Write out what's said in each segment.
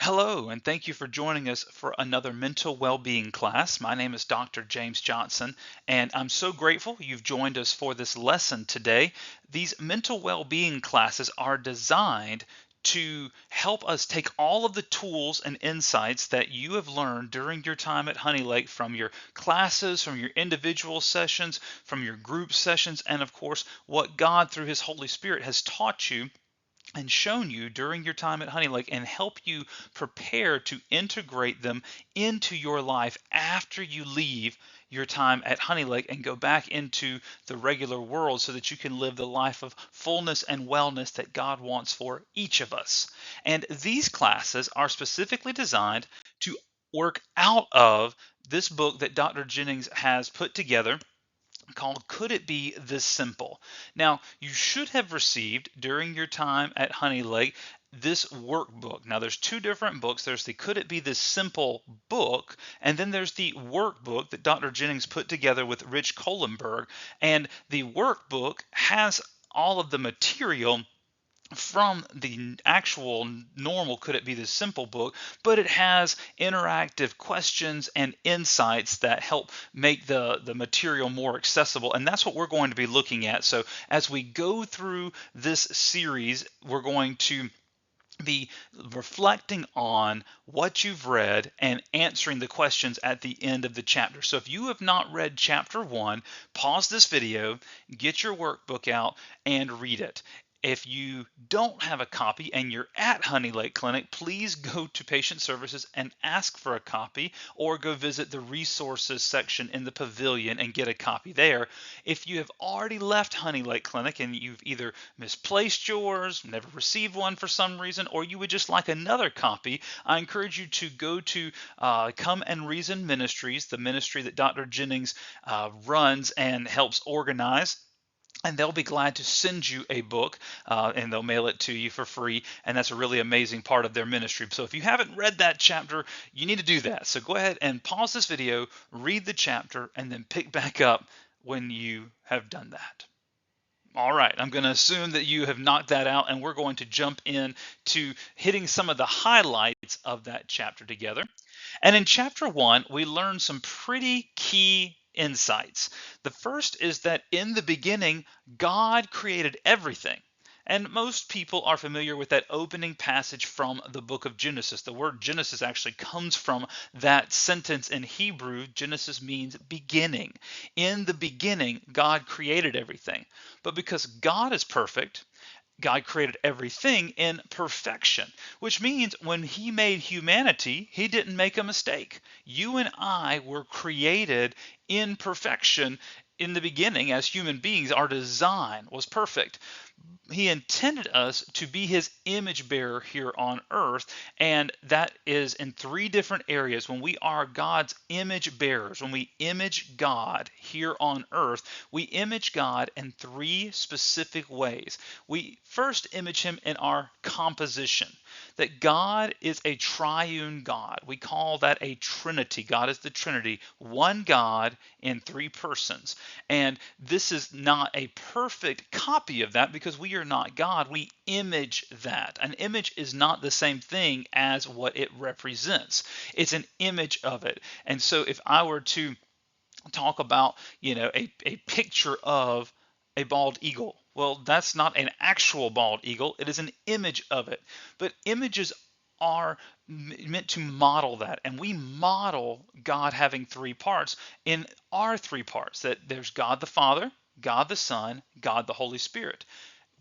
Hello, and thank you for joining us for another mental well-being class. My name is Dr. James Johnson, and I'm so grateful you've joined us for this lesson today. These mental well-being classes are designed to help us take all of the tools and insights that you have learned during your time at Honey Lake from your classes, from your individual sessions, from your group sessions, and of course, what God through His Holy Spirit has taught you and shown you during your time at Honey Lake and help you prepare to integrate them into your life after you leave your time at Honey Lake and go back into the regular world so that you can live the life of fullness and wellness that God wants for each of us. And these classes are specifically designed to work out of this book that Dr. Jennings has put together called Could It Be This Simple? Now, you should have received during your time at Honey Lake this workbook. Now, there's two different books. There's the Could It Be This Simple book, and then there's the workbook that Dr. Jennings put together with Rich Kohlenberg. And the workbook has all of the material from the actual normal Could It Be This Simple book, but it has interactive questions and insights that help make the material more accessible, and that's what we're going to be looking at. So as we go through this series, we're going to be reflecting on what you've read and answering the questions at the end of the chapter. So if you have not read chapter 1, pause this video, get your workbook out, and read it. If you don't have a copy and you're at Honey Lake Clinic, please go to Patient Services and ask for a copy, or go visit the resources section in the pavilion and get a copy there. If you have already left Honey Lake Clinic and you've either misplaced yours, never received one for some reason, or you would just like another copy, I encourage you to go to Come and Reason Ministries, the ministry that Dr. Jennings runs and helps organize. And they'll be glad to send you a book, and they'll mail it to you for free. And that's a really amazing part of their ministry. So if you haven't read that chapter, you need to do that. So go ahead and pause this video, read the chapter, and then pick back up when you have done that. All right, I'm going to assume that you have knocked that out, and we're going to jump in to hitting some of the highlights of that chapter together. And in chapter 1, we learn some pretty key insights. The first is that in the beginning, God created everything. And most people are familiar with that opening passage from the book of Genesis. The word Genesis actually comes from that sentence in Hebrew. Genesis means beginning. In the beginning, God created everything. But because God is perfect, God created everything in perfection, which means when He made humanity, He didn't make a mistake. You and I were created in perfection in the beginning as human beings. Our design was perfect. He intended us to be His image bearer here on earth, and that is in three different areas. When we are God's image bearers, when we image God here on earth, we image God in three specific ways. We first image Him in our composition, that God is a triune God. We call that a Trinity. God is the Trinity, one God in three persons. And this is not a perfect copy of that because we are not God. We image that. An image is not the same thing as what it represents. It's an image of it. And so if I were to talk about, a picture of a bald eagle, well, that's not an actual bald eagle. It is an image of it. But images are meant to model that, and we model God having three parts in our three parts, that there's God the Father, God the Son, God the Holy Spirit.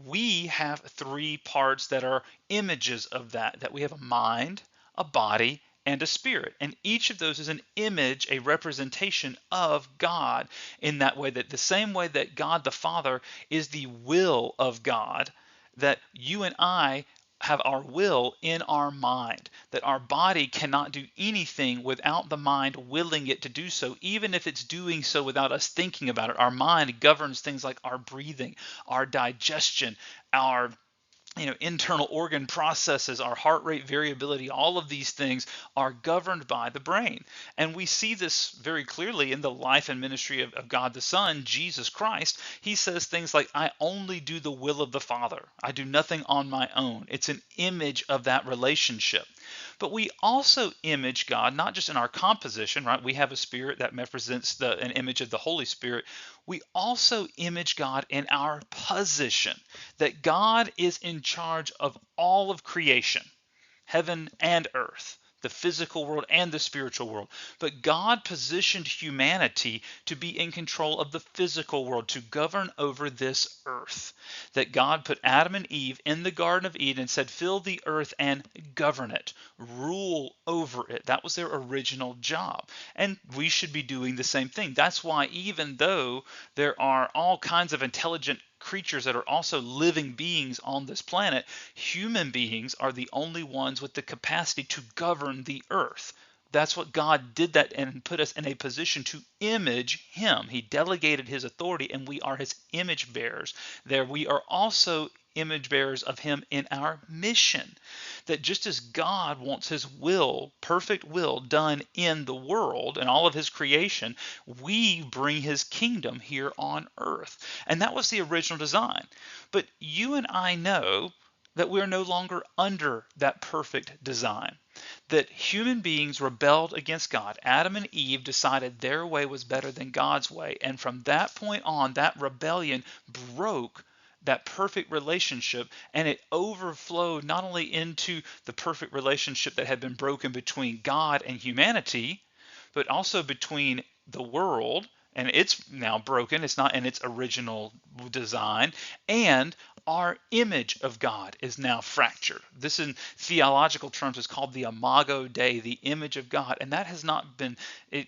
We have three parts that are images of that we have a mind, a body, and a spirit. And each of those is an image, a representation of God, in that way, that the same way that God the Father is the will of God, that you and I have our will in our mind, that our body cannot do anything without the mind willing it to do so, even if it's doing so without us thinking about it. Our mind governs things like our breathing, our digestion, our internal organ processes, our heart rate variability. All of these things are governed by the brain. And we see this very clearly in the life and ministry of God the Son, Jesus Christ. He says things like, I only do the will of the Father. I do nothing on my own. It's an image of that relationship. But we also image God, not just in our composition, right? We have a spirit that represents an image of the Holy Spirit. We also image God in our position, that God is in charge of all of creation, heaven and earth, the physical world and the spiritual world. But God positioned humanity to be in control of the physical world, to govern over this earth. That God put Adam and Eve in the Garden of Eden and said, fill the earth and govern it, rule over it. That was their original job. And we should be doing the same thing. That's why, even though there are all kinds of intelligent creatures that are also living beings on this planet, human beings are the only ones with the capacity to govern the earth. That's what God did, that and put us in a position to image him. He delegated his authority, and we are his image bearers. There we are also image bearers of him in our mission. That just as God wants his will, perfect will, done in the world and all of his creation, we bring his kingdom here on earth. And that was the original design. But you and I know that we're no longer under that perfect design. That human beings rebelled against God. Adam and Eve decided their way was better than God's way. And from that point on, that rebellion broke that perfect relationship, and it overflowed not only into the perfect relationship that had been broken between God and humanity, but also between the world, and it's now broken, it's not in its original design, and our image of God is now fractured. This, in theological terms, is called the imago Dei, the image of God, and that has not been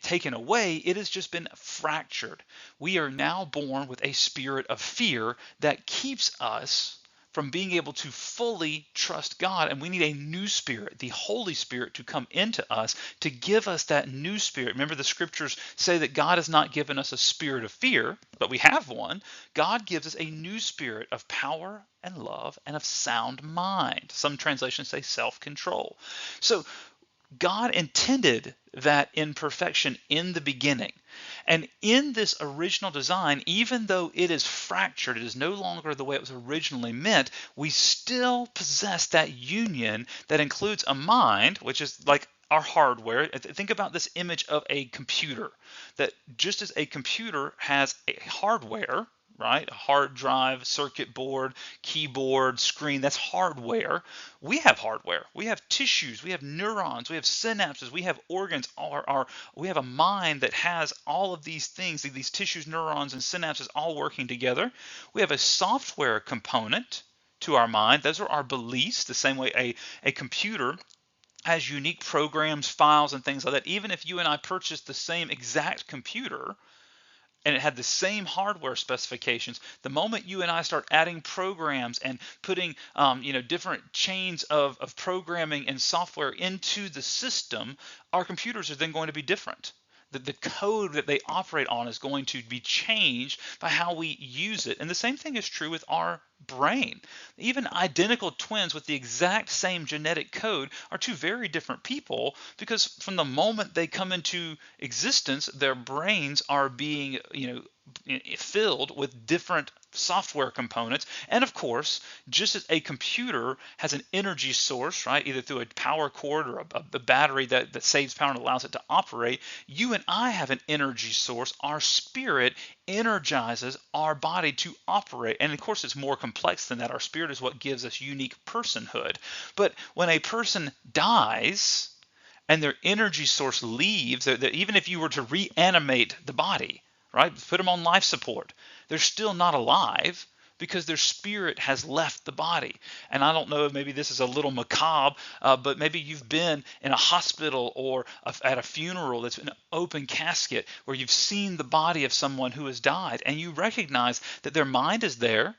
taken away. It has just been fractured. We are now born with a spirit of fear that keeps us from being able to fully trust God. And we need a new spirit, the Holy Spirit, to come into us to give us that new spirit. Remember, the scriptures say that God has not given us a spirit of fear, but we have one. God gives us a new spirit of power and love and of sound mind. Some translations say self-control. So God intended that imperfection in the beginning. And in this original design, even though it is fractured, it is no longer the way it was originally meant, we still possess that union that includes a mind, which is like our hardware. Think about this image of a computer, that just as a computer has a hardware, right? A hard drive, circuit board, keyboard, screen, that's hardware. We have hardware. We have tissues, we have neurons, we have synapses, we have organs, we have a mind that has all of these things, these tissues, neurons, and synapses all working together. We have a software component to our mind. Those are our beliefs, the same way a computer has unique programs, files, and things like that. Even if you and I purchased the same exact computer, and it had the same hardware specifications, the moment you and I start adding programs and putting different chains of programming and software into the system, our computers are then going to be different. The code that they operate on is going to be changed by how we use it. And the same thing is true with our brain. Even identical twins with the exact same genetic code are two very different people, because from the moment they come into existence, their brains are being, filled with different software components. And of course, just as a computer has an energy source, right, either through a power cord or a battery that saves power and allows it to operate, you and I have an energy source. Our spirit energizes our body to operate. And of course, it's more complex than that. Our spirit is what gives us unique personhood. But when a person dies and their energy source leaves, even if you were to reanimate the body, right, put them on life support, they're still not alive because their spirit has left the body. And I don't know, maybe this is a little macabre, but maybe you've been in a hospital or at a funeral that's an open casket where you've seen the body of someone who has died, and you recognize that their mind is there,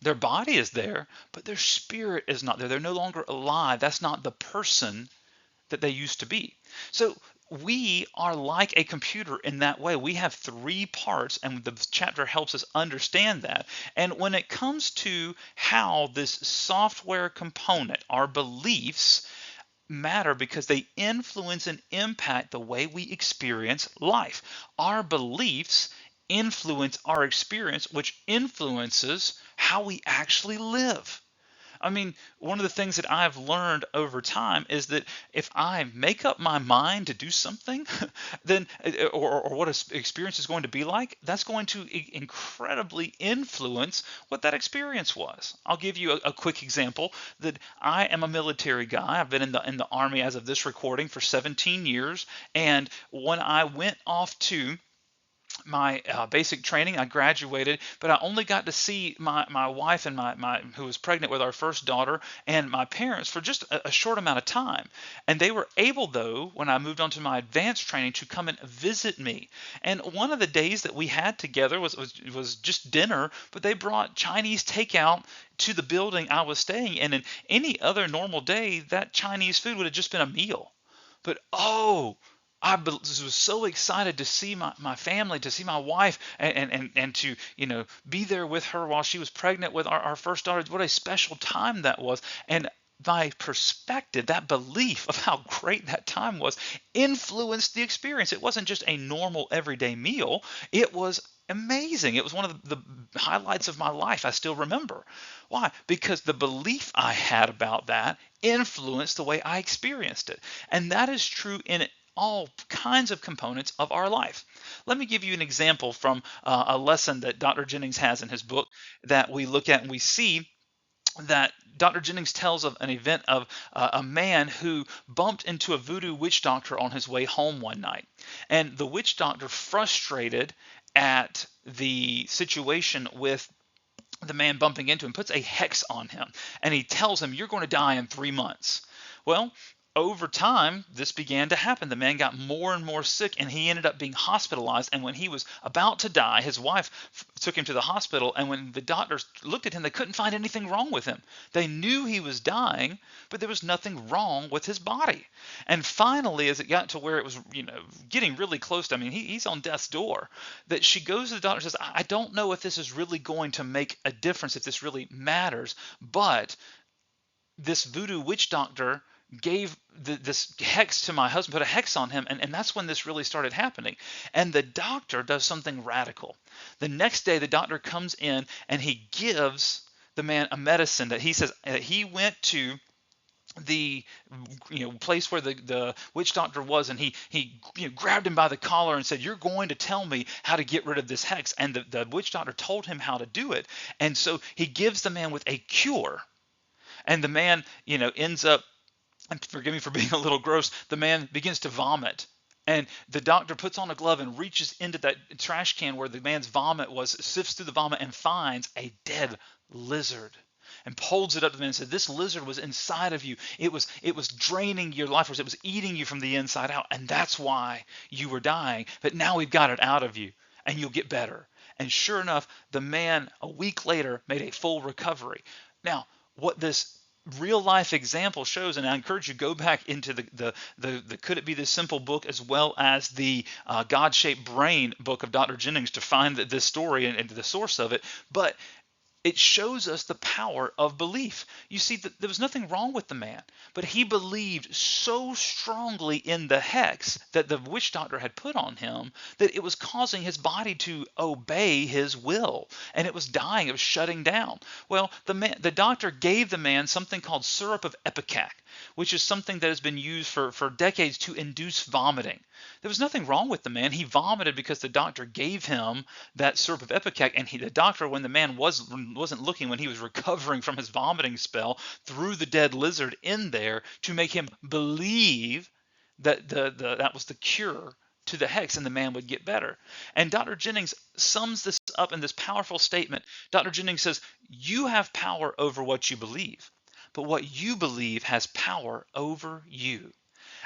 their body is there, but their spirit is not there. They're no longer alive. That's not the person that they used to be. So we are like a computer in that way. We have three parts, and the chapter helps us understand that. And when it comes to how this software component, our beliefs, matter because they influence and impact the way we experience life. Our beliefs influence our experience, which influences how we actually live. I mean, one of the things that I've learned over time is that if I make up my mind to do something, then or what an experience is going to be like, that's going to incredibly influence what that experience was. I'll give you a quick example that I am a military guy. I've been in the Army as of this recording for 17 years, and when I went off to my basic training, I graduated, but I only got to see my wife and my who was pregnant with our first daughter and my parents for just a short amount of time. And they were able, though, when I moved on to my advanced training, to come and visit me. And one of the days that we had together was just dinner, but they brought Chinese takeout to the building I was staying in. And any other normal day, that Chinese food would have just been a meal. But oh, was so excited to see my family, to see my wife, and to be there with her while she was pregnant with our first daughter. What a special time that was. And my perspective, that belief of how great that time was, influenced the experience. It wasn't just a normal everyday meal. It was amazing. It was one of the highlights of my life. I still remember. Why? Because the belief I had about that influenced the way I experienced it. And that is true in all kinds of components of our life. Let me give you an example from a lesson that Dr. Jennings has in his book that we look at, and we see that Dr. Jennings tells of an event of a man who bumped into a voodoo witch doctor on his way home one night. And the witch doctor, frustrated at the situation with the man bumping into him, puts a hex on him, and he tells him, "You're going to die in 3 months." Well, over time, this began to happen. The man got more and more sick, and he ended up being hospitalized. And when he was about to die, his wife took him to the hospital. And when the doctors looked at him, they couldn't find anything wrong with him. They knew he was dying, but there was nothing wrong with his body. And finally, as it got to where it was, getting really close to, he's on death's door, that she goes to the doctor and says, "I don't know if this is really going to make a difference, if this really matters, but this voodoo witch doctor gave this hex to my husband, put a hex on him, and that's when this really started happening." And the doctor does something radical. The next day, the doctor comes in and he gives the man a medicine that he says he went to the place where the witch doctor was, and he grabbed him by the collar and said, "You're going to tell me how to get rid of this hex." And the witch doctor told him how to do it. And so he gives the man with a cure. And the man ends up, and forgive me for being a little gross, the man begins to vomit. And the doctor puts on a glove and reaches into that trash can where the man's vomit was, sifts through the vomit, and finds a dead lizard, and holds it up to the man and said, "This lizard was inside of you. It was draining your life force. It was eating you from the inside out, and that's why you were dying. But now we've got it out of you, and you'll get better." And sure enough, the man a week later made a full recovery. Now, what this real life example shows, and I encourage you to go back into the Could It Be This Simple book, as well as the God-Shaped Brain book of Dr. Jennings, to find this story and the source of it. But it shows us the power of belief. You see, there was nothing wrong with the man, but he believed so strongly in the hex that the witch doctor had put on him that it was causing his body to obey his will, and it was dying, it was shutting down. Well, the doctor gave the man something called syrup of ipecac, which is something that has been used for decades to induce vomiting. There was nothing wrong with the man. He vomited because the doctor gave him that syrup of ipecac, and the doctor, when the man wasn't looking, when he was recovering from his vomiting spell, threw the dead lizard in there to make him believe that that was the cure to the hex, and the man would get better. And Dr. Jennings sums this up in this powerful statement. Dr. Jennings says, "You have power over what you believe, but what you believe has power over you."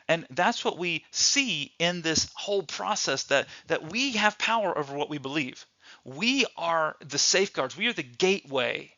And that's what we see in this whole process, that we have power over what we believe. We are the safeguards. We are the gateway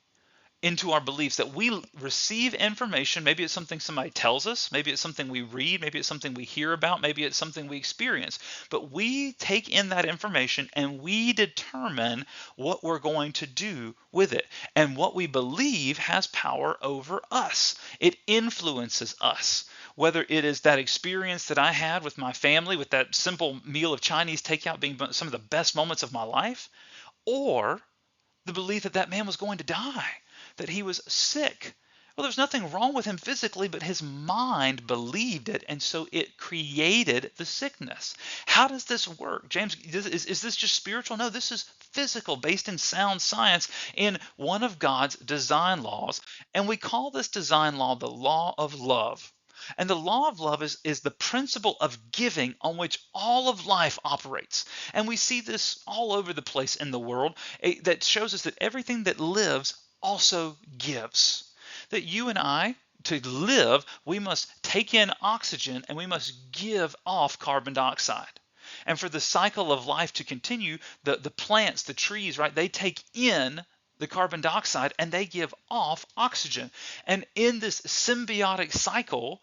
into our beliefs, that we receive information. Maybe it's something somebody tells us, maybe it's something we read, maybe it's something we hear about, maybe it's something we experience. But we take in that information and we determine what we're going to do with it. And what we believe has power over us. It influences us. Whether it is that experience that I had with my family, with that simple meal of Chinese takeout being some of the best moments of my life, or the belief that that man was going to die, that he was sick, Well, there's nothing wrong with him physically, but his mind believed it, and so it created the sickness. How does this work? James, is this just spiritual? No, this is physical, based in sound science, in one of God's design laws. And we call this design law the law of love. And the law of love is the principle of giving on which all of life operates. And we see this all over the place in the world, that shows us that everything that lives also gives. That you and I, to live, we must take in oxygen and we must give off carbon dioxide. And for the cycle of life to continue, the plants, the trees, right, they take in the carbon dioxide and they give off oxygen. And in this symbiotic cycle,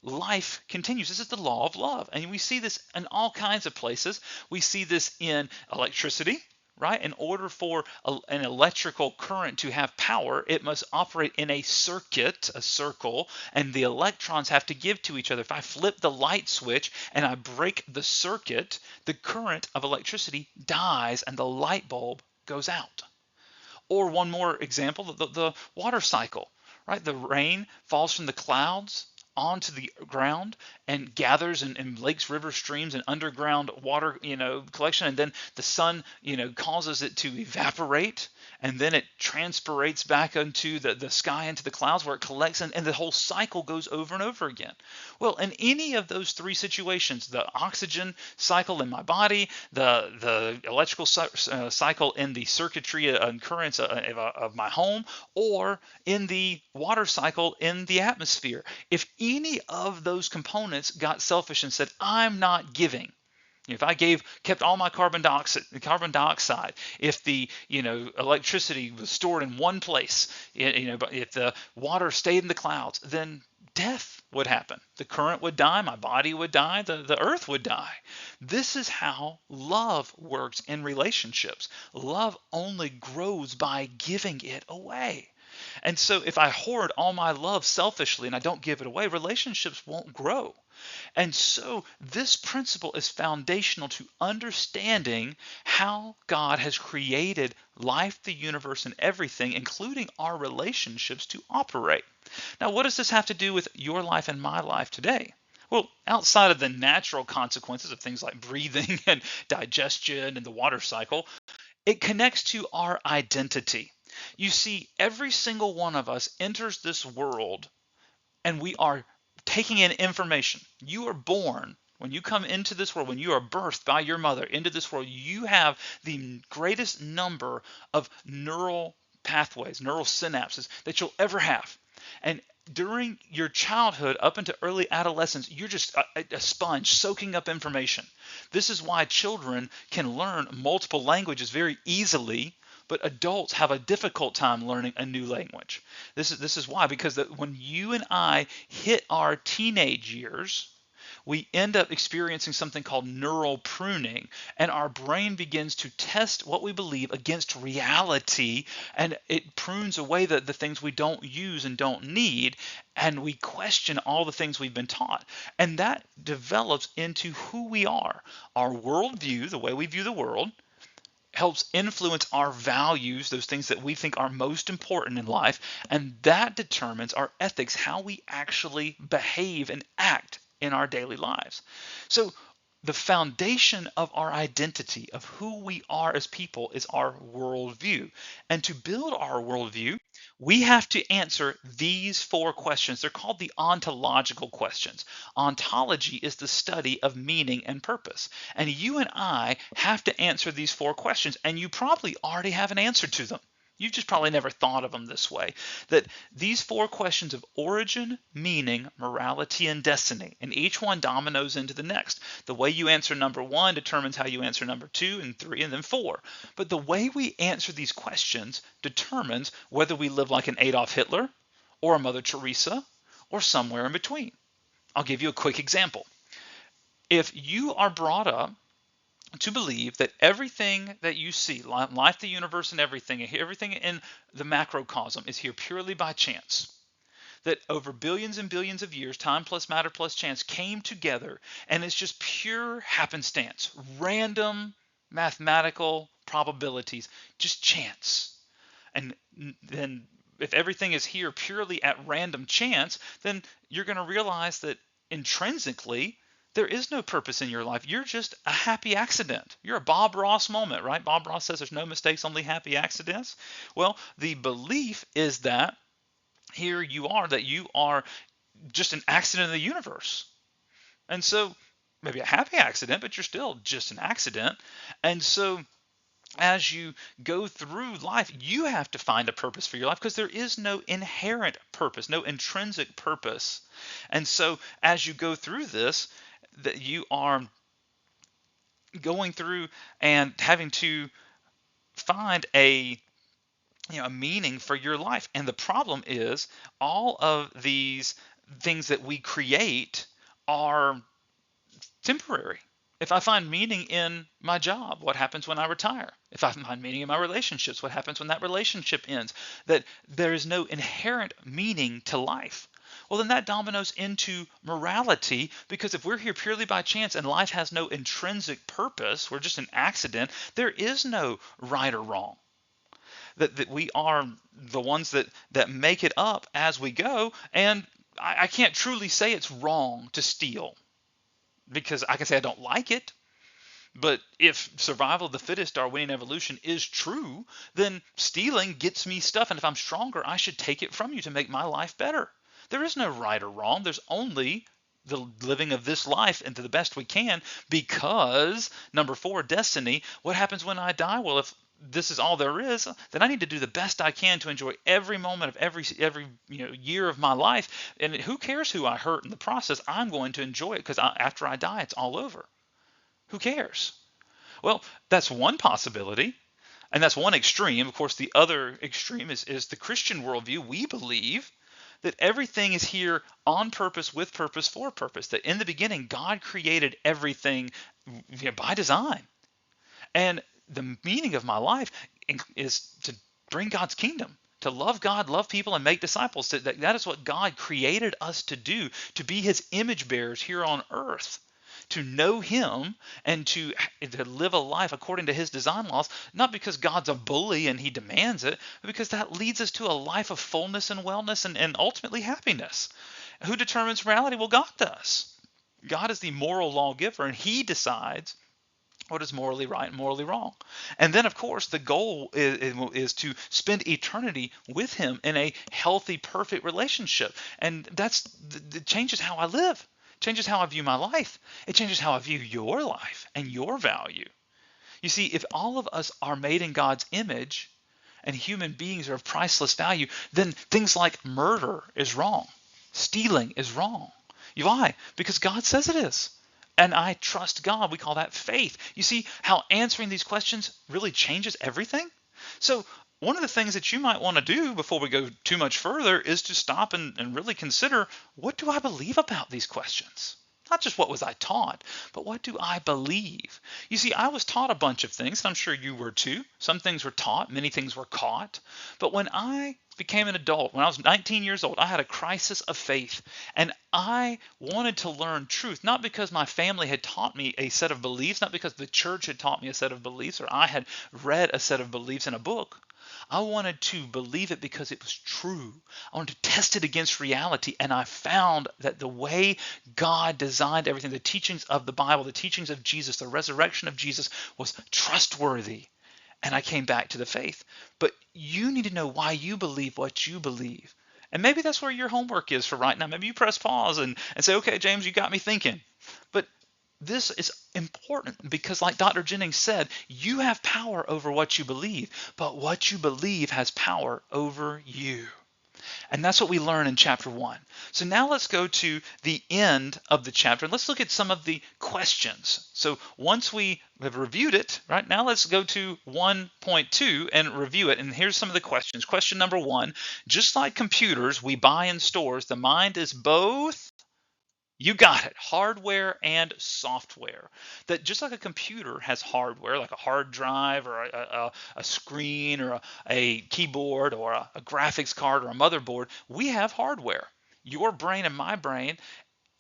life continues. This is the law of love. And we see this in all kinds of places. We see this in electricity, right? In order for an electrical current to have power, it must operate in a circuit, a circle, and the electrons have to give to each other. If I flip the light switch and I break the circuit, the current of electricity dies and the light bulb goes out. Or one more example, the water cycle, right? The rain falls from the clouds onto the ground and gathers in lakes, rivers, streams, and underground water, collection, and then the sun, causes it to evaporate, and then it transpirates back into the sky, into the clouds, where it collects, and the whole cycle goes over and over again. Well, in any of those three situations, the oxygen cycle in my body, the electrical cycle in the circuitry and currents of my home, or in the water cycle in the atmosphere, if any of those components got selfish and said, I'm not giving, if I kept all my carbon dioxide, if the electricity was stored in one place, but if the water stayed in the clouds, then death would happen. The current would die, my body would die, the earth would die. This is how love works in relationships. Love only grows by giving it away. And so if I hoard all my love selfishly and I don't give it away, relationships won't grow. And so this principle is foundational to understanding how God has created life, the universe, and everything, including our relationships, to operate. Now, what does this have to do with your life and my life today? Well, outside of the natural consequences of things like breathing and digestion and the water cycle, it connects to our identity. You see, every single one of us enters this world and we are taking in information. You are born. When you come into this world, when you are birthed by your mother into this world, you have the greatest number of neural pathways, neural synapses that you'll ever have. And during your childhood up into early adolescence, you're just a sponge soaking up information. This is why children can learn multiple languages very easily, but adults have a difficult time learning a new language. This is why, because when you and I hit our teenage years, we end up experiencing something called neural pruning, and our brain begins to test what we believe against reality, and it prunes away the things we don't use and don't need, and we question all the things we've been taught. And that develops into who we are. Our worldview, the way we view the world, helps influence our values, those things that we think are most important in life, and that determines our ethics, how we actually behave and act in our daily lives. So the foundation of our identity, of who we are as people, is our worldview. And to build our worldview, we have to answer these four questions. They're called the ontological questions. Ontology is the study of meaning and purpose. And you and I have to answer these four questions, and you probably already have an answer to them. You've just probably never thought of them this way. That these four questions of origin, meaning, morality, and destiny, and each one dominoes into the next. The way you answer number one determines how you answer number 2 and 3 and then 4. But the way we answer these questions determines whether we live like an Adolf Hitler or a Mother Teresa or somewhere in between. I'll give you a quick example. If you are brought up to believe that everything that you see, life, the universe, and everything in the macrocosm is here purely by chance, that over billions and billions of years, time plus matter plus chance came together, and it's just pure happenstance, random mathematical probabilities, just chance. And then if everything is here purely at random chance, then you're going to realize that intrinsically there is no purpose in your life. You're just a happy accident. You're a Bob Ross moment, right? Bob Ross says there's no mistakes, only happy accidents. Well, the belief is that here you are, that you are just an accident in the universe. And so maybe a happy accident, but you're still just an accident. And so as you go through life, you have to find a purpose for your life because there is no inherent purpose, no intrinsic purpose. And so as you go through this, that you are going through and having to find a meaning for your life. And the problem is all of these things that we create are temporary. If I find meaning in my job, what happens when I retire? If I find meaning in my relationships, what happens when that relationship ends? That there is no inherent meaning to life. Well, then that dominoes into morality, because if we're here purely by chance and life has no intrinsic purpose, we're just an accident, there is no right or wrong. That we are the ones that make it up as we go, and I can't truly say it's wrong to steal because I can say I don't like it. But if survival of the fittest, Darwinian evolution is true, then stealing gets me stuff. And if I'm stronger, I should take it from you to make my life better. There is no right or wrong. There's only the living of this life and to the best we can, because number four, destiny. What happens when I die? Well, if this is all there is, then I need to do the best I can to enjoy every moment of every year of my life. And who cares who I hurt in the process? I'm going to enjoy it because after I die, it's all over. Who cares? Well, that's one possibility, and that's one extreme. Of course, the other extreme is the Christian worldview. We believe that everything is here on purpose, with purpose, for purpose. That in the beginning, God created everything by design. And the meaning of my life is to bring God's kingdom, to love God, love people, and make disciples. That is what God created us to do, to be his image bearers here on earth, to know him and to live a life according to his design laws, not because God's a bully and he demands it, but because that leads us to a life of fullness and wellness and ultimately happiness. Who determines morality? Well, God does. God is the moral lawgiver, and he decides what is morally right and morally wrong. And then, of course, the goal is to spend eternity with him in a healthy, perfect relationship. And it changes how I live. It changes how I view my life. It changes how I view your life and your value. You see, if all of us are made in God's image and human beings are of priceless value, then things like murder is wrong. Stealing is wrong. Why? Because God says it is. And I trust God. We call that faith. You see how answering these questions really changes everything? So one of the things that you might want to do before we go too much further is to stop and really consider, what do I believe about these questions? Not just what was I taught, but what do I believe? You see, I was taught a bunch of things, and I'm sure you were too. Some things were taught, many things were caught. But when I became an adult, when I was 19 years old, I had a crisis of faith, and I wanted to learn truth, not because my family had taught me a set of beliefs, not because the church had taught me a set of beliefs, or I had read a set of beliefs in a book. I wanted to believe it because it was true. I wanted to test it against reality, and I found that the way God designed everything, the teachings of the Bible, the teachings of Jesus, the resurrection of Jesus, was trustworthy. And I came back to the faith. But you need to know why you believe what you believe. And maybe that's where your homework is for right now. Maybe you press pause and say, okay, James, you got me thinking. But this is important because, like Dr. Jennings said, you have power over what you believe, but what you believe has power over you. And that's what we learn in chapter 1. So now let's go to the end of the chapter. Let's look at some of the questions. So once we have reviewed it, right now let's go to 1.2 and review it. And here's some of the questions. Question number 1, just like computers we buy in stores, the mind is both, you got it, hardware and software. That just like a computer has hardware, like a hard drive or a screen or a keyboard or a graphics card or a motherboard, we have hardware. Your brain and my brain,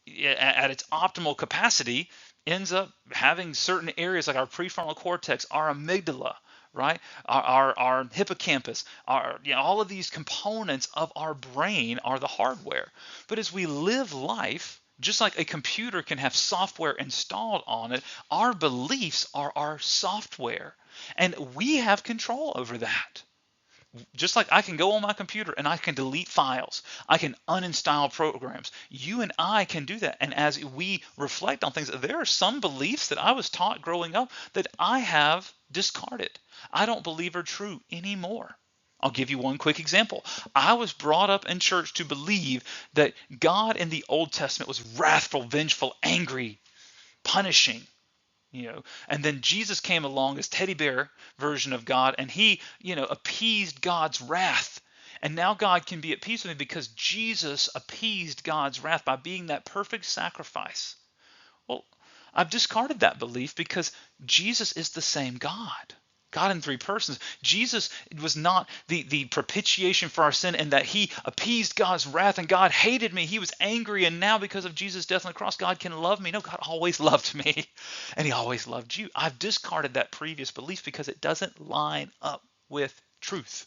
at its optimal capacity, ends up having certain areas like our prefrontal cortex, our amygdala, right? Our hippocampus, all of these components of our brain are the hardware. But as we live life, just like a computer can have software installed on it, our beliefs are our software, and we have control over that. Just like I can go on my computer and I can delete files, I can uninstall programs. You and I can do that. And as we reflect on things, there are some beliefs that I was taught growing up that I have discarded. I don't believe are true anymore. I'll give you one quick example. I was brought up in church to believe that God in the Old Testament was wrathful, vengeful, angry, punishing. And then Jesus came along as teddy bear version of God, and he appeased God's wrath, and now God can be at peace with me because Jesus appeased God's wrath by being that perfect sacrifice. Well, I've discarded that belief because Jesus is the same God in three persons. Jesus was not the propitiation for our sin, and that he appeased God's wrath and God hated me. He was angry, and now because of Jesus' death on the cross, God can love me. No, God always loved me, and he always loved you. I've discarded that previous belief because it doesn't line up with truth.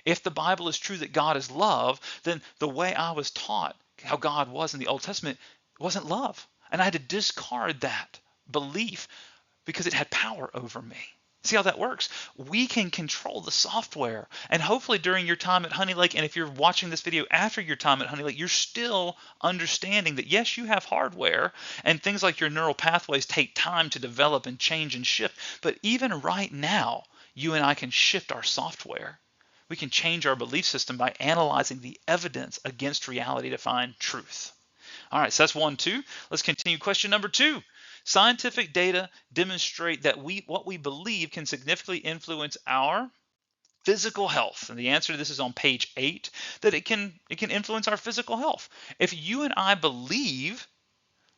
If the Bible is true that God is love, then the way I was taught how God was in the Old Testament wasn't love. And I had to discard that belief because it had power over me. See how that works? We can control the software. And hopefully during your time at Honey Lake, and if you're watching this video after your time at Honey Lake, you're still understanding that yes, you have hardware, and things like your neural pathways take time to develop and change and shift. But even right now, you and I can shift our software. We can change our belief system by analyzing the evidence against reality to find truth. All right, so that's 1, 2. Let's continue. Question number 2. Scientific data demonstrate that what we believe can significantly influence our physical health. And the answer to this is on page 8, that it can influence our physical health. If you and I believe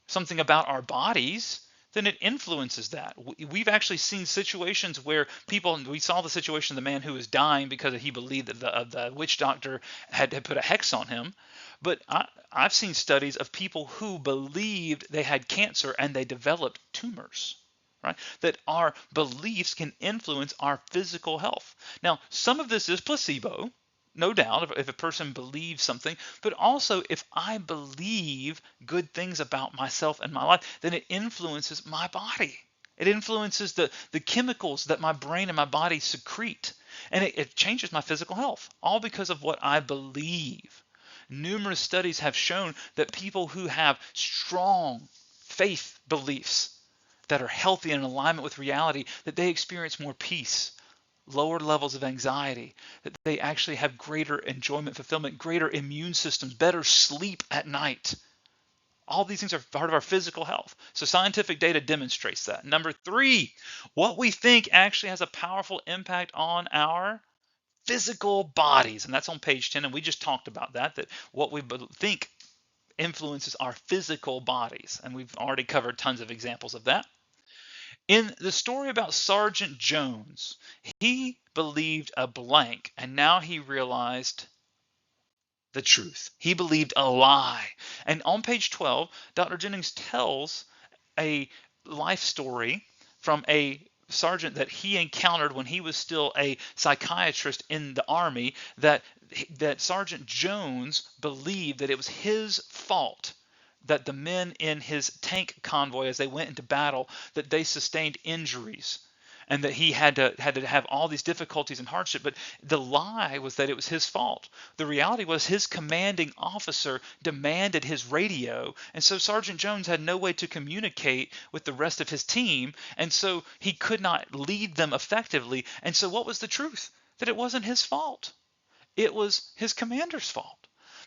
something about our bodies, then it influences that. We've actually seen situations where we saw the situation of the man who was dying because he believed that the witch doctor had put a hex on him. But I've seen studies of people who believed they had cancer and they developed tumors, right? That our beliefs can influence our physical health. Now, some of this is placebo, no doubt, if a person believes something, but also if I believe good things about myself and my life, then it influences my body. It influences the chemicals that my brain and my body secrete, and it changes my physical health, all because of what I believe. Numerous studies have shown that people who have strong faith beliefs that are healthy and in alignment with reality, that they experience more peace, lower levels of anxiety, that they actually have greater enjoyment, fulfillment, greater immune systems, better sleep at night. All these things are part of our physical health. So scientific data demonstrates that. Number 3, what we think actually has a powerful impact on our physical bodies. And that's on page 10. And we just talked about that what we think influences our physical bodies. And we've already covered tons of examples of that. In the story about Sergeant Jones, he believed a blank, and now he realized the truth. He believed a lie. And on page 12, Dr. Jennings tells a life story from a sergeant that he encountered when he was still a psychiatrist in the Army, that Sergeant Jones believed that it was his fault that the men in his tank convoy, as they went into battle, that they sustained injuries, and that he had to have all these difficulties and hardship. But the lie was that it was his fault. The reality was his commanding officer demanded his radio, and so Sergeant Jones had no way to communicate with the rest of his team, and so he could not lead them effectively. And so what was the truth? That it wasn't his fault. It was his commander's fault.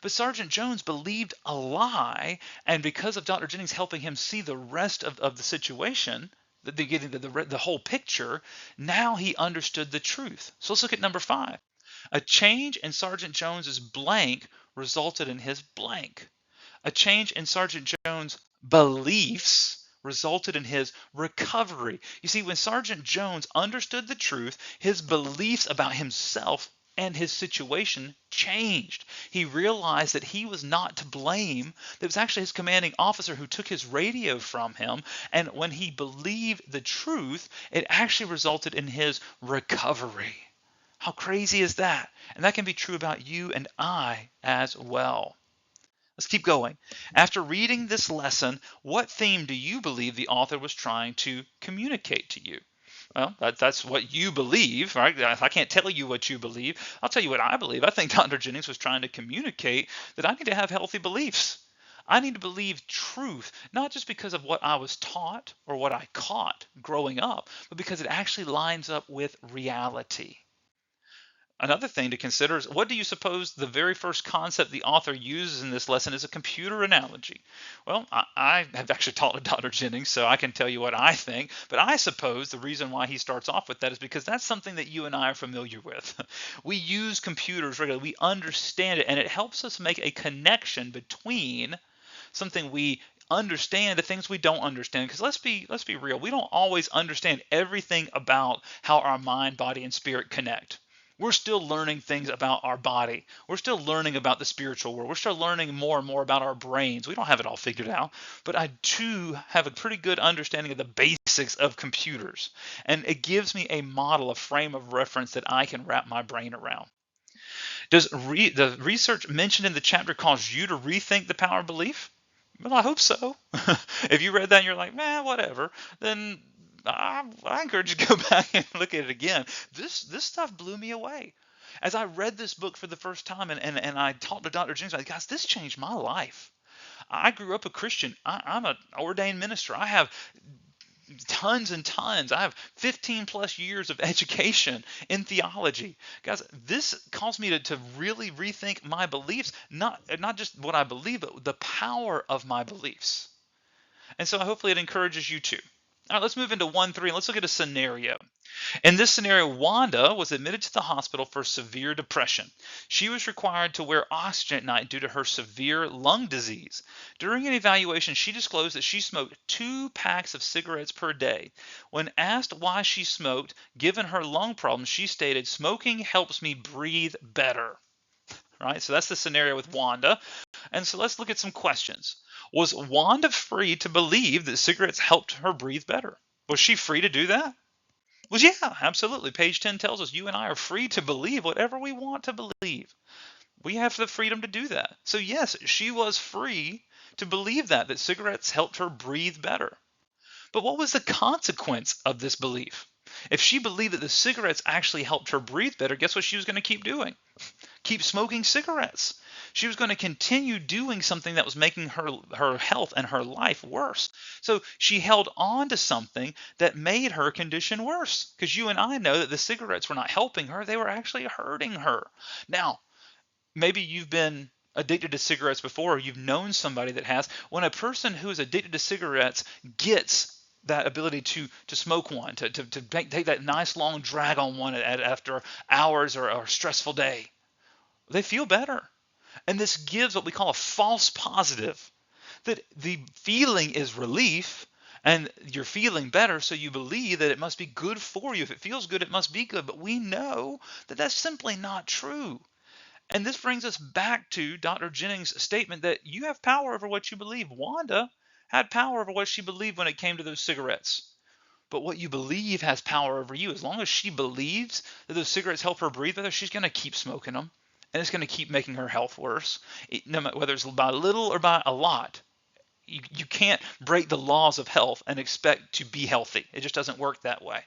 But Sergeant Jones believed a lie, and because of Dr. Jennings helping him see the rest of the situation, getting the whole picture, now he understood the truth. So let's look at number 5. A change in Sergeant Jones's blank resulted in his blank. A change in Sergeant Jones' beliefs resulted in his recovery. You see, when Sergeant Jones understood the truth, his beliefs about himself and his situation changed. He realized that he was not to blame. It was actually his commanding officer who took his radio from him. And when he believed the truth, it actually resulted in his recovery. How crazy is that? And that can be true about you and I as well. Let's keep going. After reading this lesson, what theme do you believe the author was trying to communicate to you? Well, that's what you believe, right? I can't tell you what you believe. I'll tell you what I believe. I think Dr. Jennings was trying to communicate that I need to have healthy beliefs. I need to believe truth, not just because of what I was taught or what I caught growing up, but because it actually lines up with reality. Another thing to consider is, what do you suppose the very first concept the author uses in this lesson is a computer analogy? Well, I have actually taught to Dr. Jennings, so I can tell you what I think, but I suppose the reason why he starts off with that is because that's something that you and I are familiar with. We use computers regularly, we understand it, and it helps us make a connection between something we understand to things we don't understand. Because let's be real, we don't always understand everything about how our mind, body, and spirit connect. We're still learning things about our body. We're still learning about the spiritual world. We're still learning more and more about our brains. We don't have it all figured out, but I do have a pretty good understanding of the basics of computers. And it gives me a model, a frame of reference that I can wrap my brain around. Does the research mentioned in the chapter cause you to rethink the power of belief? Well, I hope so. If you read that and you're like, man, whatever, then I encourage you to go back and look at it again. This stuff blew me away. As I read this book for the first time and I talked to Dr. Jennings, guys, this changed my life. I grew up a Christian. I'm an ordained minister. I have tons and tons. I have 15 plus years of education in theology. Guys, this caused me to really rethink my beliefs, not just what I believe, but the power of my beliefs. And so hopefully it encourages you too. All right, let's move into 1-3 and let's look at a scenario. In this scenario, Wanda was admitted to the hospital for severe depression. She was required to wear oxygen at night due to her severe lung disease. During an evaluation, she disclosed that she smoked 2 packs of cigarettes per day. When asked why she smoked, given her lung problems, she stated, "Smoking helps me breathe better." Right? So that's the scenario with Wanda. And so let's look at some questions. Was Wanda free to believe that cigarettes helped her breathe better? Was she free to do that? Well, yeah, absolutely. Page 10 tells us you and I are free to believe whatever we want to believe. We have the freedom to do that. So yes, she was free to believe that cigarettes helped her breathe better. But what was the consequence of this belief? If she believed that the cigarettes actually helped her breathe better, guess what she was going to keep doing? Keep smoking cigarettes. She was going to continue doing something that was making her health and her life worse. So she held on to something that made her condition worse. Because you and I know that the cigarettes were not helping her, they were actually hurting her. Now, maybe you've been addicted to cigarettes before, or you've known somebody that has. When a person who is addicted to cigarettes gets that ability to smoke one, to take that nice long drag on one after hours or a stressful day, they feel better. And this gives what we call a false positive, that the feeling is relief and you're feeling better, so you believe that it must be good for you. If it feels good, it must be good. But we know that that's simply not true. And this brings us back to Dr. Jennings' statement that you have power over what you believe. Wanda had power over what she believed when it came to those cigarettes. But what you believe has power over you. As long as she believes that those cigarettes help her breathe better, she's going to keep smoking them. And it's going to keep making her health worse, no matter whether it's by little or by a lot. You can't break the laws of health and expect to be healthy. It just doesn't work that way.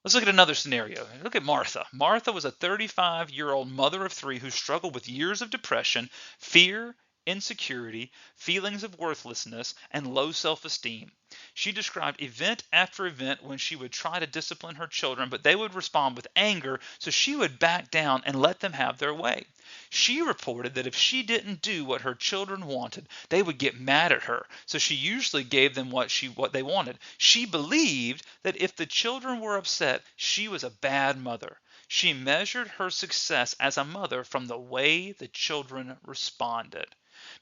Let's look at another scenario. Look at Martha. Martha was a 35-year-old mother of 3 who struggled with years of depression, fear, insecurity, feelings of worthlessness, and low self-esteem. She described event after event when she would try to discipline her children, but they would respond with anger, so she would back down and let them have their way. She reported that if she didn't do what her children wanted, they would get mad at her, so she usually gave them what they wanted. She believed that if the children were upset, she was a bad mother. She measured her success as a mother from the way the children responded.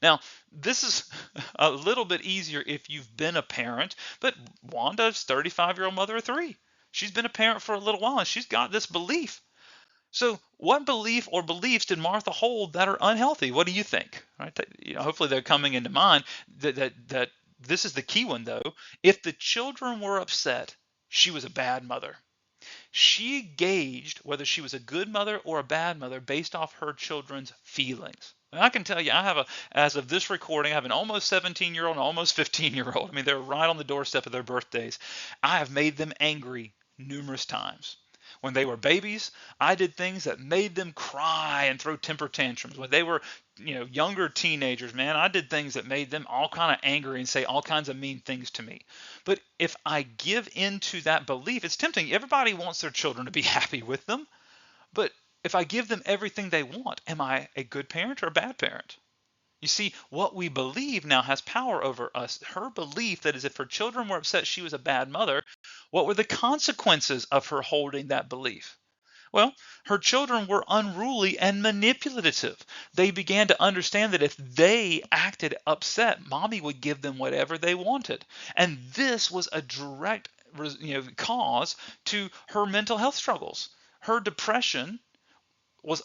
Now, this is a little bit easier if you've been a parent, but Wanda's 35-year-old mother of 3. She's been a parent for a little while, and she's got this belief. So, what belief or beliefs did Martha hold that are unhealthy? What do you think? Right? Hopefully, they're coming into mind. That this is the key one though. If the children were upset, she was a bad mother. She gauged whether she was a good mother or a bad mother based off her children's feelings. And I can tell you, as of this recording, I have an almost 17-year-old and almost 15-year-old. I mean, they're right on the doorstep of their birthdays. I have made them angry numerous times. When they were babies, I did things that made them cry and throw temper tantrums. When they were, younger teenagers, man, I did things that made them all kind of angry and say all kinds of mean things to me. But if I give into that belief, it's tempting. Everybody wants their children to be happy with them. But if I give them everything they want, am I a good parent or a bad parent? You see, what we believe now has power over us. Her belief that is if her children were upset she was a bad mother, what were the consequences of her holding that belief? Well, her children were unruly and manipulative. They began to understand that if they acted upset, mommy would give them whatever they wanted. And this was a direct cause to her mental health struggles. Her depression was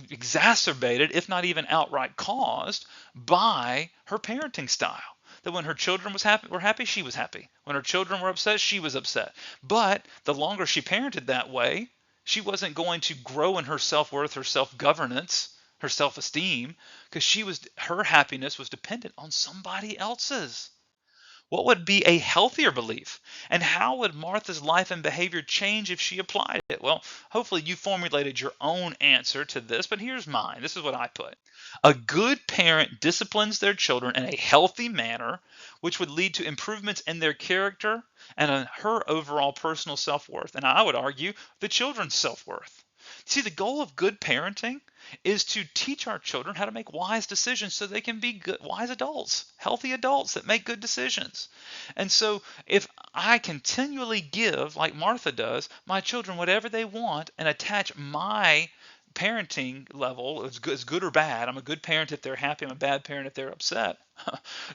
exacerbated, if not even outright caused, by her parenting style. That when her children were happy, she was happy. When her children were upset, she was upset. But the longer she parented that way, she wasn't going to grow in her self-worth, her self-governance, her self-esteem, because her happiness was dependent on somebody else's. What would be a healthier belief? And how would Martha's life and behavior change if she applied it? Well, hopefully you formulated your own answer to this, but here's mine. This is what I put. A good parent disciplines their children in a healthy manner, which would lead to improvements in their character and in her overall personal self-worth. And I would argue the children's self-worth. See, the goal of good parenting is to teach our children how to make wise decisions so they can be good, wise adults, healthy adults that make good decisions. And so if I continually give, like Martha does, my children whatever they want and attach my parenting level as good or bad, I'm a good parent if they're happy, I'm a bad parent if they're upset,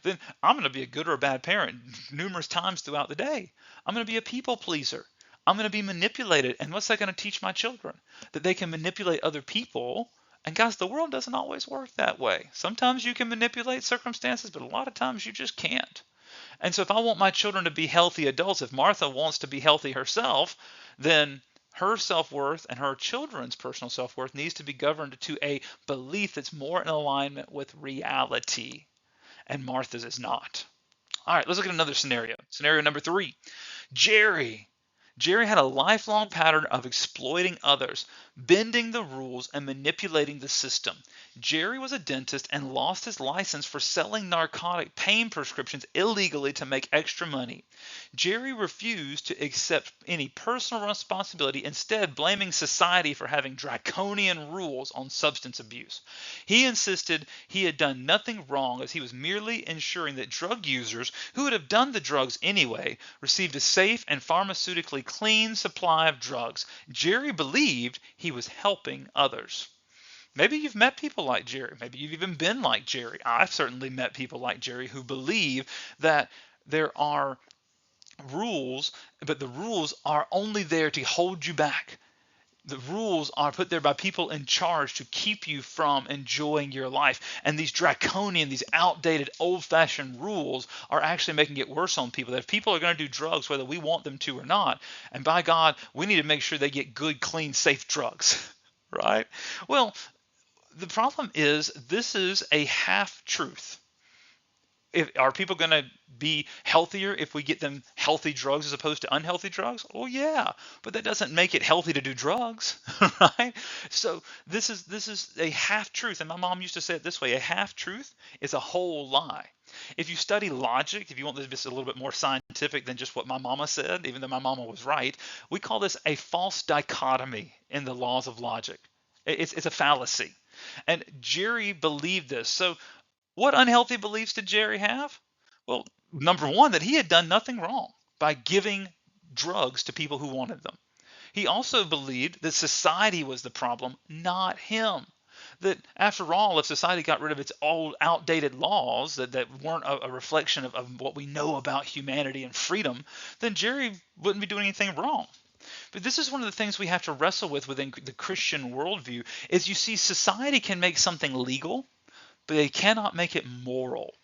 then I'm going to be a good or a bad parent numerous times throughout the day. I'm going to be a people pleaser. I'm going to be manipulated. And what's that going to teach my children? That they can manipulate other people. And guys, the world doesn't always work that way. Sometimes you can manipulate circumstances, but a lot of times you just can't. And so if I want my children to be healthy adults, if Martha wants to be healthy herself, then her self-worth and her children's personal self-worth needs to be governed to a belief that's more in alignment with reality. And Martha's is not. All right, let's look at another scenario. Scenario number 3. Jerry. Jerry had a lifelong pattern of exploiting others, bending the rules, and manipulating the system. Jerry was a dentist and lost his license for selling narcotic pain prescriptions illegally to make extra money. Jerry refused to accept any personal responsibility, instead blaming society for having draconian rules on substance abuse. He insisted he had done nothing wrong, as he was merely ensuring that drug users who would have done the drugs anyway received a safe and pharmaceutically clean supply of drugs. Jerry believed he was helping others. Maybe you've met people like Jerry. Maybe you've even been like Jerry. I've certainly met people like Jerry who believe that there are rules, but the rules are only there to hold you back. The rules are put there by people in charge to keep you from enjoying your life. And these draconian, these outdated, old-fashioned rules are actually making it worse on people. That if people are going to do drugs, whether we want them to or not, and by God, we need to make sure they get good, clean, safe drugs, right? Well, the problem is this is a half-truth. Are people going to be healthier if we get them healthy drugs as opposed to unhealthy drugs? Oh yeah, but that doesn't make it healthy to do drugs, right? So this is a half truth, and my mom used to say it this way: a half truth is a whole lie. If you study logic, if you want this just a little bit more scientific than just what my mama said, even though my mama was right, we call this a false dichotomy in the laws of logic. It's a fallacy. And Jerry believed this. So what unhealthy beliefs did Jerry have? Well, number one, that he had done nothing wrong by giving drugs to people who wanted them. He also believed that society was the problem, not him. That after all, if society got rid of its old, outdated laws that weren't a reflection of what we know about humanity and freedom, then Jerry wouldn't be doing anything wrong. But this is one of the things we have to wrestle with within the Christian worldview is you see society can make something legal, but they cannot make it moral.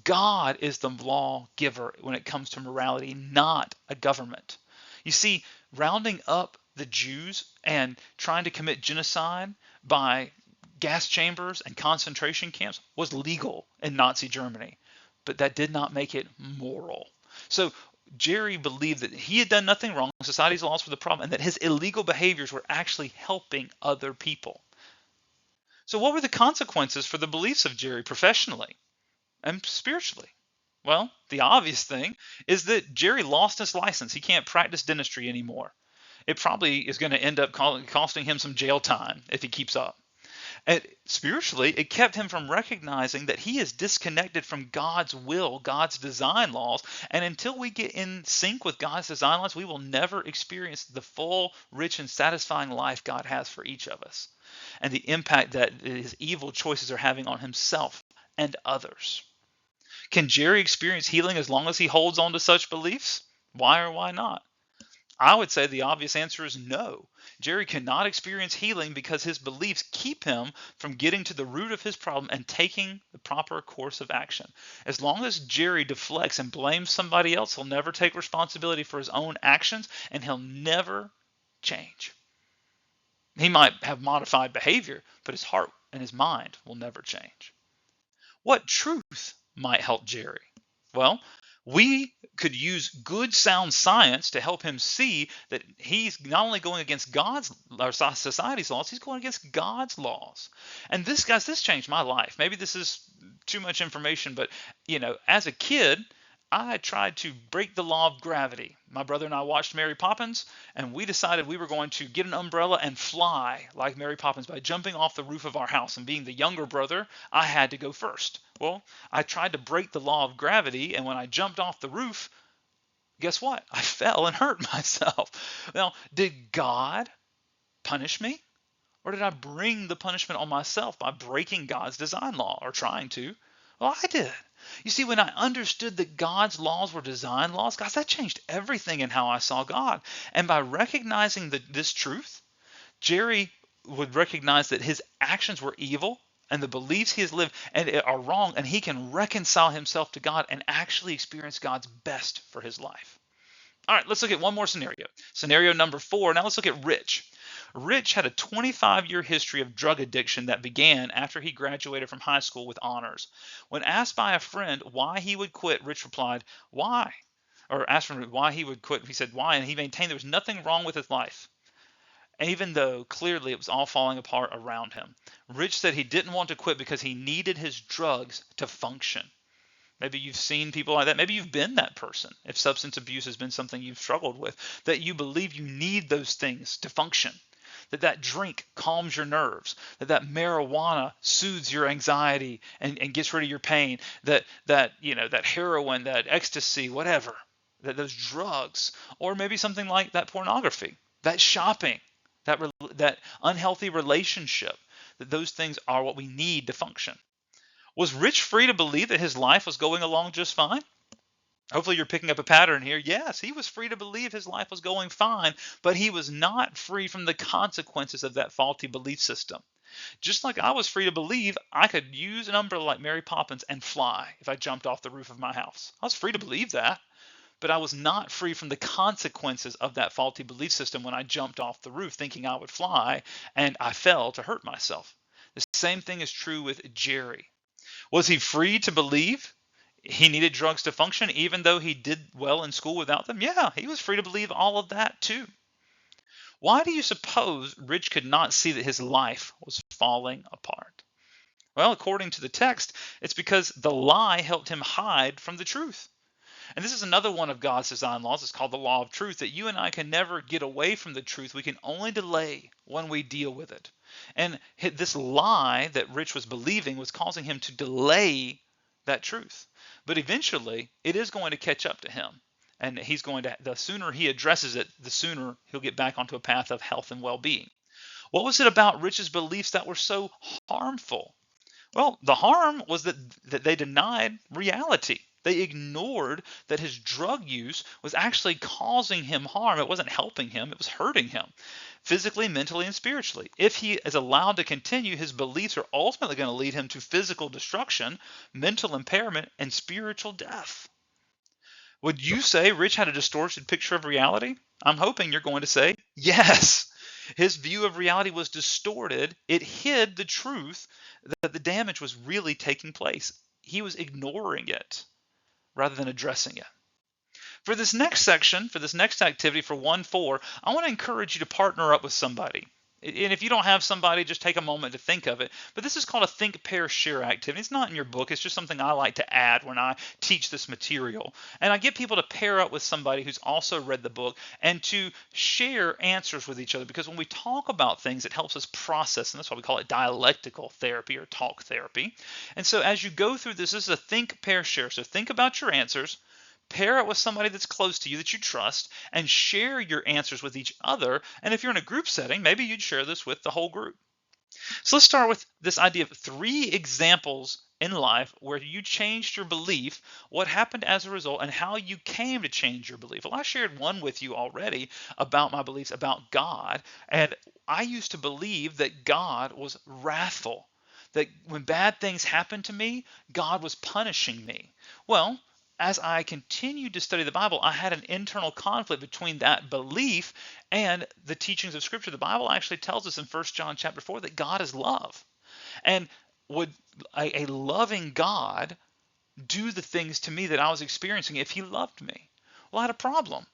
God is the lawgiver when it comes to morality, not a government. You see, rounding up the Jews and trying to commit genocide by gas chambers and concentration camps was legal in Nazi Germany, but that did not make it moral. So Jerry believed that he had done nothing wrong, society's laws were the problem, and that his illegal behaviors were actually helping other people. So, what were the consequences for the beliefs of Jerry professionally and spiritually? Well, the obvious thing is that Jerry lost his license. He can't practice dentistry anymore. It probably is going to end up costing him some jail time if he keeps up. And spiritually, it kept him from recognizing that he is disconnected from God's will, God's design laws. And until we get in sync with God's design laws, we will never experience the full, rich, and satisfying life God has for each of us, and the impact that his evil choices are having on himself and others. Can Jerry experience healing as long as he holds on to such beliefs? Why or why not? I would say the obvious answer is no. Jerry cannot experience healing because his beliefs keep him from getting to the root of his problem and taking the proper course of action. As long as Jerry deflects and blames somebody else, he'll never take responsibility for his own actions, and he'll never change. He might have modified behavior, but his heart and his mind will never change. What truth might help Jerry? Well, we could use good sound science to help him see that he's not only going against God's or society's laws, he's going against God's laws. And this changed my life. Maybe this is too much information, but as a kid, I tried to break the law of gravity. My brother and I watched Mary Poppins, and we decided we were going to get an umbrella and fly like Mary Poppins by jumping off the roof of our house. And being the younger brother, I had to go first. Well, I tried to break the law of gravity, and when I jumped off the roof, guess what? I fell and hurt myself. Now, did God punish me? Or did I bring the punishment on myself by breaking God's design law or trying to? Well, I did. You see, when I understood that God's laws were design laws, guys, that changed everything in how I saw God. And by recognizing this truth, Jerry would recognize that his actions were evil and the beliefs he has lived and are wrong, and he can reconcile himself to God and actually experience God's best for his life. All right, let's look at one more scenario. Scenario number 4. Now let's look at Rich. Rich had a 25-year history of drug addiction that began after he graduated from high school with honors. When asked by a friend why he would quit, Rich replied, "Why?" Or asked him why he would quit. He said, "Why?" And he maintained there was nothing wrong with his life, even though clearly it was all falling apart around him. Rich said he didn't want to quit because he needed his drugs to function. Maybe you've seen people like that. Maybe you've been that person. If substance abuse has been something you've struggled with, that you believe you need those things to function. That drink calms your nerves. That marijuana soothes your anxiety and gets rid of your pain. That heroin, that ecstasy, whatever. That those drugs, or maybe something like that pornography, that shopping, that unhealthy relationship. That those things are what we need to function. Was Rich free to believe that his life was going along just fine? Hopefully you're picking up a pattern here. Yes, he was free to believe his life was going fine, but he was not free from the consequences of that faulty belief system. Just like I was free to believe I could use an umbrella like Mary Poppins and fly if I jumped off the roof of my house. I was free to believe that, but I was not free from the consequences of that faulty belief system when I jumped off the roof thinking I would fly and I fell to hurt myself. The same thing is true with Jerry. Was he free to believe he needed drugs to function even though he did well in school without them? Yeah, he was free to believe all of that too. Why do you suppose Rich could not see that his life was falling apart? Well, according to the text, it's because the lie helped him hide from the truth. And this is another one of God's design laws. It's called the law of truth, that you and I can never get away from the truth. We can only delay when we deal with it. And this lie that Rich was believing was causing him to delay that truth. But eventually, it is going to catch up to him. And the sooner he addresses it, the sooner he'll get back onto a path of health and well-being. What was it about Rich's beliefs that were so harmful? Well, the harm was that they denied reality. They ignored that his drug use was actually causing him harm. It wasn't helping him, it was hurting him physically, mentally, and spiritually. If he is allowed to continue, his beliefs are ultimately going to lead him to physical destruction, mental impairment, and spiritual death. Would you say Rich had a distorted picture of reality? I'm hoping you're going to say yes. His view of reality was distorted. It hid the truth that the damage was really taking place. He was ignoring it rather than addressing it. For this next section, for this next activity, for 1-4, I want to encourage you to partner up with somebody. And if you don't have somebody, just take a moment to think of it. But this is called a think, pair, share activity. It's not in your book. It's just something I like to add when I teach this material. And I get people to pair up with somebody who's also read the book and to share answers with each other. Because when we talk about things, it helps us process. And that's why we call it dialectical therapy or talk therapy. And so as you go through this is a think, pair, share. So think about your answers. Pair it with somebody that's close to you that you trust and share your answers with each other. And if you're in a group setting, maybe you'd share this with the whole group. So let's start with this idea of 3 examples in life where you changed your belief, what happened as a result, and how you came to change your belief. Well, I shared one with you already about my beliefs about God. And I used to believe that God was wrathful, that when bad things happened to me, God was punishing me. Well, as I continued to study the Bible, I had an internal conflict between that belief and the teachings of Scripture. The Bible actually tells us in 1 John chapter 4 that God is love. And would a loving God do the things to me that I was experiencing if he loved me? Well, I had a problem.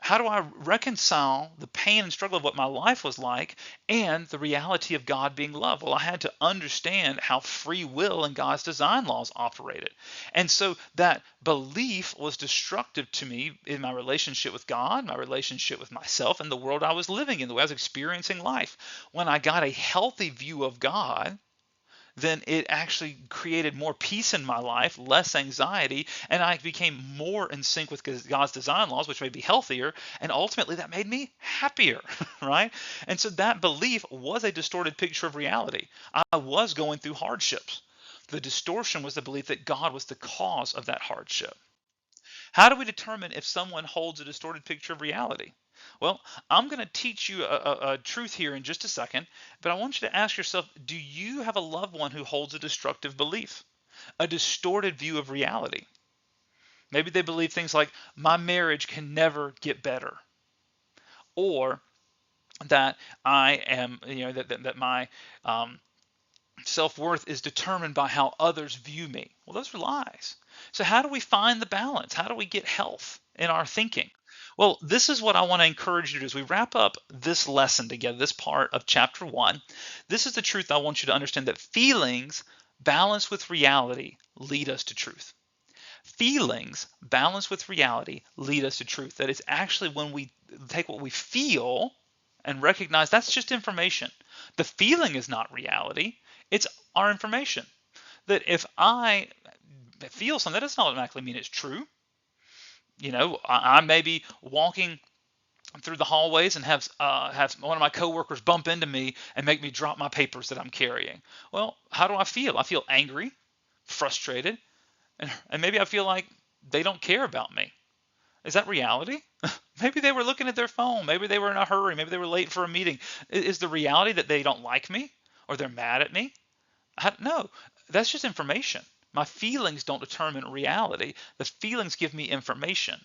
How do I reconcile the pain and struggle of what my life was like and the reality of God being love? Well, I had to understand how free will and God's design laws operated. And so that belief was destructive to me in my relationship with God, my relationship with myself, and the world I was living in, the way I was experiencing life. When I got a healthy view of God, then it actually created more peace in my life, less anxiety, and I became more in sync with God's design laws, which made me healthier, and ultimately that made me happier, right? And so that belief was a distorted picture of reality. I was going through hardships. The distortion was the belief that God was the cause of that hardship. How do we determine if someone holds a distorted picture of reality? Well, I'm going to teach you a truth here in just a second, but I want you to ask yourself, do you have a loved one who holds a destructive belief, a distorted view of reality? Maybe they believe things like, my marriage can never get better, or that I am, that my self-worth is determined by how others view me. Well, those are lies. So how do we find the balance? How do we get health in our thinking? Well, this is what I want to encourage you to do as we wrap up this lesson together, this part of chapter 1. This is the truth I want you to understand, that feelings balanced with reality lead us to truth. Feelings balanced with reality lead us to truth. That it's actually when we take what we feel and recognize that's just information. The feeling is not reality. It's our information. That if I feel something, that doesn't automatically mean it's true. I may be walking through the hallways and have one of my coworkers bump into me and make me drop my papers that I'm carrying. Well, how do I feel? I feel angry, frustrated, and maybe I feel like they don't care about me. Is that reality? Maybe they were looking at their phone. Maybe they were in a hurry. Maybe they were late for a meeting. Is the reality that they don't like me or they're mad at me? No, that's just information. My feelings don't determine reality. The feelings give me information.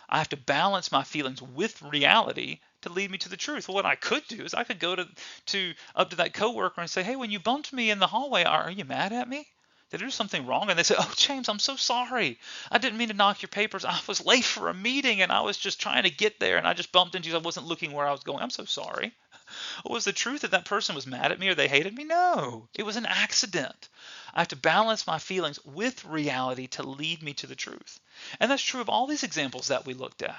I have to balance my feelings with reality to lead me to the truth. Well, what I could do is I could go up to that coworker and say, hey, when you bumped me in the hallway, are you mad at me? Did I do something wrong? And they say, oh, James, I'm so sorry. I didn't mean to knock your papers. I was late for a meeting and I was just trying to get there and I just bumped into you. I wasn't looking where I was going. I'm so sorry. Was the truth that person was mad at me or they hated me? No, it was an accident. I have to balance my feelings with reality to lead me to the truth. And that's true of all these examples that we looked at.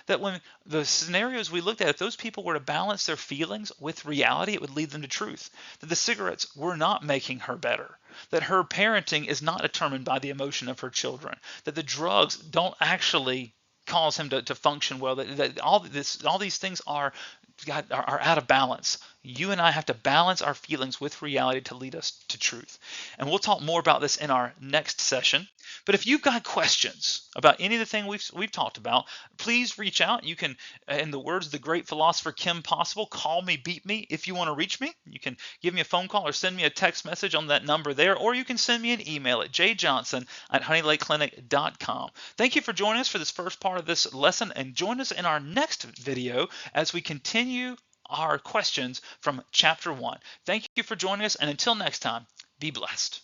That when the scenarios we looked at, if those people were to balance their feelings with reality, it would lead them to truth. That the cigarettes were not making her better. That her parenting is not determined by the emotion of her children. That the drugs don't actually cause him to function well. That all these things are out of balance. You and I have to balance our feelings with reality to lead us to truth. And we'll talk more about this in our next session. But if you've got questions about any of the things we've talked about, please reach out. You can, in the words of the great philosopher Kim Possible, call me, beat me. If you want to reach me, you can give me a phone call or send me a text message on that number there, or you can send me an email at jjohnson@honeylakeclinic.com. Thank you for joining us for this first part of this lesson, and join us in our next video as we continue our questions from chapter 1. Thank you for joining us, and until next time, be blessed.